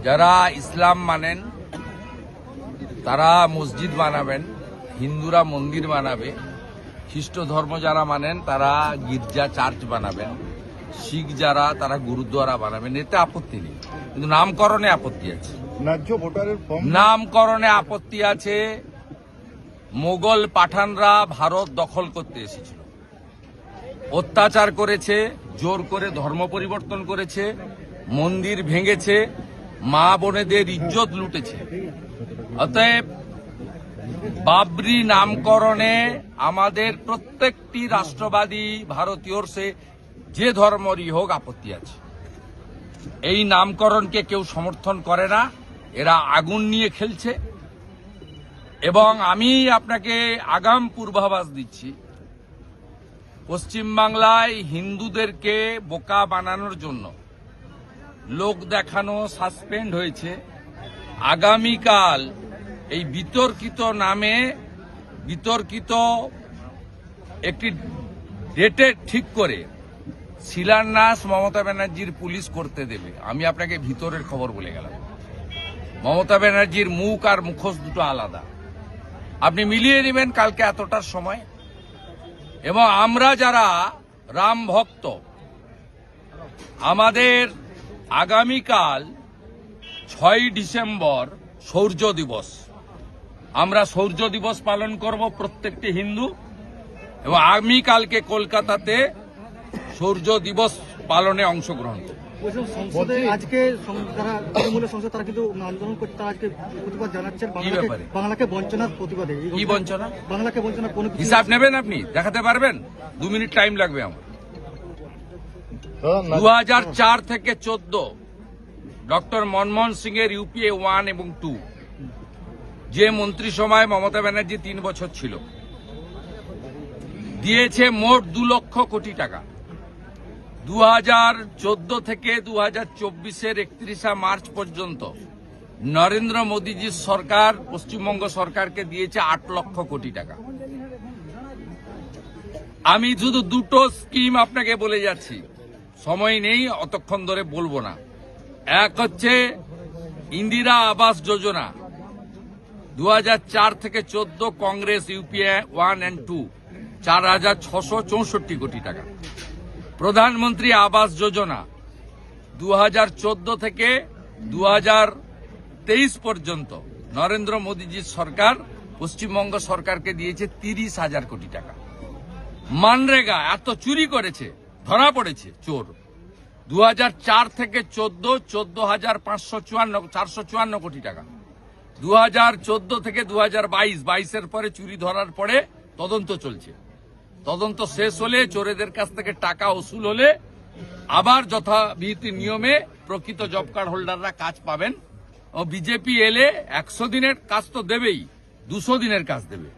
যারা ইসলাম মানেন তারা মসজিদ বানাবেন, হিন্দুরা মন্দির বানাবে, খ্রিস্ট ধর্ম যারা মানেন তারা গির্জা চার্চ বানাবেন, শিখ যারা তারা গুরুদ্বারা বানাবেন, এতে আপত্তি নেই। কিন্তু নামকরণে আপত্তি আছে। ন্যায্য ভোটারের ফর্ম নামকরণে আপত্তি আছে। মোগল পাঠানরা ভারত দখল করতে এসেছিল, অত্যাচার করেছে, জোর করে ধর্ম পরিবর্তন করেছে, মন্দির ভেঙেছে, মা বোনেদের ইজ্জত লুটেছে। অতএব বাবরি নামকরণে আমাদের প্রত্যেকটি রাষ্ট্রবাদী ভারতীয়র সে যে ধর্মরই হোক আপত্তি আছে। এই নামকরণকে কেউ সমর্থন করে না, এরা আগুন নিয়ে খেলছে। এবং আমি আপনাকে আগাম পূর্বাভাস দিচ্ছি, পশ্চিমবাংলায় হিন্দুদেরকে বোকা বানানোর জন্য লোক দেখানো সাসপেন্ড হয়েছে। আগামীকাল এই বিতর্কিত নামে বিতর্কিত একটি ডেটে ঠিক করে শিলান্যাস মমতা ব্যানার্জির পুলিশ করতে দেবে। আমি আপনাকে ভিতরের খবর বলে গেলাম, মমতা ব্যানার্জির মুখ আর মুখোশ দুটো আলাদা, আপনি মিলিয়ে নেবেন কালকে এতটার সময়। এবং আমরা যারা রাম ভক্ত, আমাদের আগামীকাল 6 ডিসেম্বর শৌর্য দিবস, আমরা শৌর্য দিবস পালন করব প্রত্যেকটি হিন্দু। এবং আগামীকালকে কলকাতাতে শৌর্য দিবস পালনে অংশগ্রহণ করব। সংসদে আজকে যারা তৃণমূলের সংসদ তারা কিন্তু আন্দোলন করতে, তারা আজকে প্রতিবাদ জানাচ্ছেন বাংলাকে বঞ্চনার প্রতিবাদে। কি বঞ্চনা? বাংলাকে বঞ্চনা কোনো হিসাব নেবেন, আপনি দেখাতে পারবেন? 2 মিনিট টাইম লাগবে আমার। 2004 থেকে 14 ডক্টর মনমোহন সিং এর ইউপিএ 1 এবং 2, যে মন্ত্রিসভায় মমতা ব্যানার্জি 3 বছর ছিল, দিয়েছে মোট 2 লক্ষ কোটি টাকা। 2014 থেকে 2024-এর 31 মার্চ পর্যন্ত নরেন্দ্র মোদীজির সরকার পশ্চিমবঙ্গ সরকারকে দিয়েছে 8 লক্ষ কোটি টাকা। আমি শুধু 2টো স্কিম আপনাকে বলে যাচ্ছি, সময় নেই অতক্ষণ ধরে বলবো না। এক হচ্ছে ইন্দিরা আবাস যোজনা, 2004 থেকে 14 কংগ্রেস ইউপিএ 1 এবং 2, 4,664 কোটি টাকা। প্রধানমন্ত্রী আবাস যোজনা 2014 থেকে 2023 পর্যন্ত নরেন্দ্র মোদীজির সরকার পশ্চিমবঙ্গ সরকারকে দিয়েছে 30,000 কোটি টাকা। মানরেগা এত চুরি করেছে, ধরা পড়েছে চোর। 2004 থেকে 14 454 কোটি টাকা। 2014 থেকে 2022 এর পরে চুরি ধরার পরে তদন্ত চলছে। তদন্ত শেষ হলে, চোরেদের কাছ থেকে টাকা উসুল হলে আবার যথাবিধি নিয়মে প্রকৃত জব কার্ড হোল্ডাররা কাজ পাবেন। ও বিজেপি এলে 100 দিনের কাজ তো দেবেই, 200 দিনের কাজ দেবে।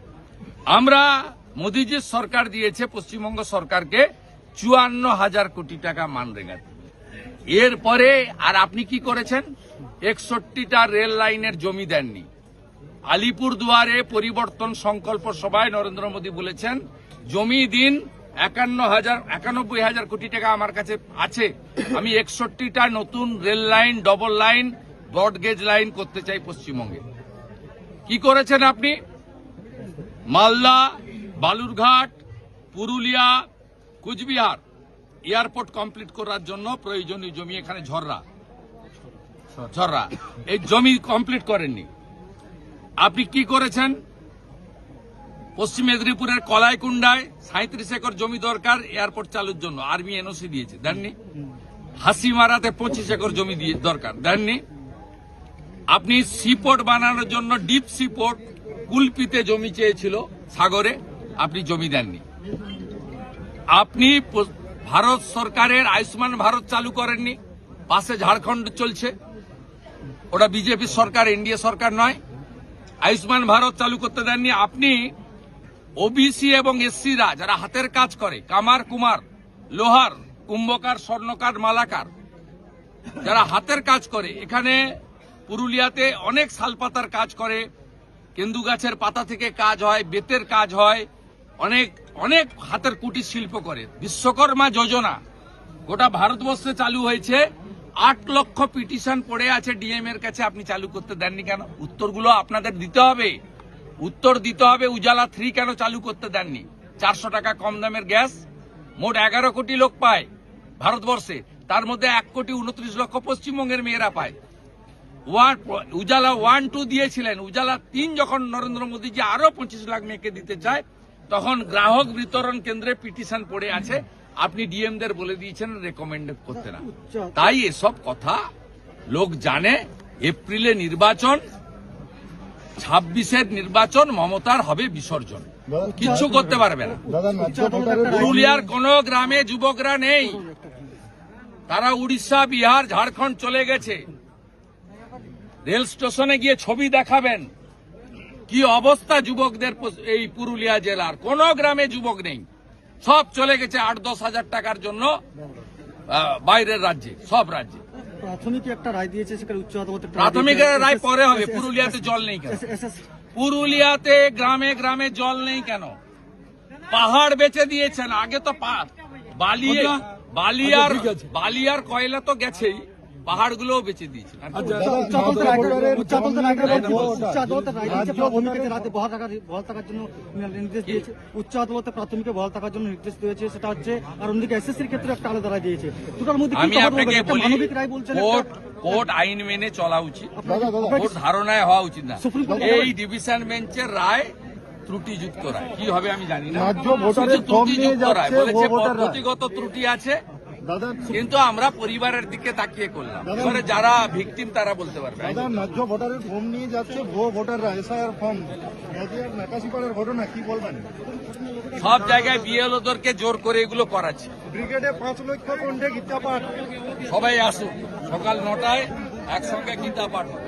আমরা মোদীজির সরকার দিয়েছে পশ্চিমবঙ্গ সরকারকে 54,000 কোটি টাকা মানরেগা। এরপরে আর আপনি কি করেছেন? 61টা রেল লাইনের জমি দেননি। আলিপুরদুয়ারে পরিবর্তন সংকল্প সভায় নরেন্দ্র মোদী বলেছেন, জমি দিন 91,000 কোটি টাকা আমার কাছে আছে, আমি 61টা নতুন rail line, double line, broad gauge line করতে চাই পশ্চিমবঙ্গে। কি করেছেন আপনি? মালদা, বালুরঘাট, পুরুলিয়া, কুচবিহার এয়ারপোর্ট কমপ্লিট করার জন্য প্রয়োজনীয় জমি, এখানে ঝররা এই জমি কমপ্লিট করেননি। আপনি কি করেছেন? পশ্চিম মেদিনীপুরের কলাইকুণ্ডায় 37 একর জমি দরকার এয়ারপোর্ট চালুর জন্য, আর্মি এনওসি দিয়েছে, দেননি। হাসিমারাতে 25 একর জমি দিয়ে দরকার, দেননি। আপনি সিপোর্ট বানানোর জন্য ডিপ সিপোর্ট কুলপিতে জমি চেয়েছিল সাগরে, আপনি জমি দেননি। আপনি ভারত সরকারের আয়ুষ্মান ভারত চালু করেননি, পাশে ঝাড়খণ্ড চলছে, ওটা বিজেপি সরকার, এনডিএ সরকার নয়। আয়ুষ্মান ভারত চালু করতে দেননি। আপনি ওবিসি এবং এসসিরা যারা হাতের কাজ করে, কামার কুমার, লোহার, কুম্ভকার, স্বর্ণকার, মালাকার, যারা হাতের কাজ করে, এখানে পুরুলিয়াতে অনেক শালপাতার কাজ করে, কেন্দু গাছের পাতা থেকে কাজ হয়, বেতের কাজ হয়, অনেক অনেক হাতের কুটির শিল্প করে। বিশ্বকর্মা যোজনা গোটা ভারতবর্ষে চালু হয়েছে, 8 লক্ষ পিটিশন পড়ে আছে ডিএম এর কাছে, আপনি চালু করতে দেননি কেন? উত্তরগুলো আপনাদের দিতে হবে, উত্তর দিতে হবে। উজালা 3 কেন চালু করতে দেননি? 400 টাকা কম দামের গ্যাস, মোট 11 কোটি লোক পায় ভারতবর্ষে, তার মধ্যে 1,29,00,000 পশ্চিমবঙ্গের মেয়েরা পায়। উজালা 1-2 দিয়েছিলেন, উজালা 3 যখন নরেন্দ্র মোদীজি আরো 25 লাখ মেয়েকে দিতে চায়, তখন গ্রাহক বিতরণ কেন্দ্রে পিটিশন পড়ে আছে, আপনি ডিএমদের বলে দিয়েছেন রেকমেন্ড করতে না। তাই এসব কথা লোক জানে। এপ্রিলে নির্বাচন, 26-এর নির্বাচন, মমতার হবে বিসর্জন, কিচ্ছু করতে পারবে না। পুরুলিয়ার কোন গ্রামে যুবকরা নেই, তারা উড়িষ্যা, বিহার, ঝাড়খণ্ড চলে গেছে। রেল স্টেশনে গিয়ে ছবি দেখাবেন কি অবস্থা যুবকদের। এই পুরুলিয়া জেলার কোন গ্রামে যুবক নেই, সব চলে গেছে 8-10 হাজার টাকার জন্য বাইরের রাজ্যে, সব রাজ্যে। প্রাথমিক একটা রায় দিয়েছে, সেখানে উচ্চ আদালত প্রাথমিক রায় পরে হবে। পুরুলিয়াতে জল নেই কেন? পুরুলিয়াতে গ্রামে গ্রামে জল নেই কেন? পাহাড় বেচে দিয়েছেন। আগে তো বালিয়ার কয়লা তো গেছেই, পাহাড়গুলোও বেচে দিয়েছেন। উচ্চ আদালতের রায় দিয়েছে, প্রাথমিকে রাতে বহাল থাকার জন্য নির্দেশ দিয়েছে। উচ্চ আদালতে প্রাথমিকে বহাল থাকার জন্য নির্দেশ দিয়েছে, সেটা হচ্ছে। আর অন্যদিকে এসএসসির ক্ষেত্রে একটা আলাদা রায় দিয়েছে। দুটোর মধ্যে আমি আপনাকে বলি, মানবিক রায় বলছেন, কোর্ট আইন মেনে চলা উচিত, কোর্ট ধারণায় হওয়া উচিত না। এই ডিভিশন বেঞ্চের রায় ত্রুটিযুক্ত রায়, কি হবে আমি জানি না। ত্রুটিযুক্ত রায় বলেছে, পদ্ধতিগত ত্রুটি আছে, কিন্তু আমরা পরিবারের দিকে তাকিয়ে করলাম। এবারে যারা ভিকটিম তারা বলতে পারবে। ন্যায্য ভোটারের ফর্ম নিয়ে যাচ্ছে, ভুয়ো ভোটাররা এসআইআর ফর্ম, নাকাশিপাড়ার ঘটনা কি বলবেন? সব জায়গায় বিএলওদেরকে জোর করে এগুলো করাচ্ছে। ব্রিগেডে 5 লক্ষ কণ্ঠে গীতা পাঠ। সবাই আসুন, সকাল 9টায় একসঙ্গে গীতা পাঠ হবে।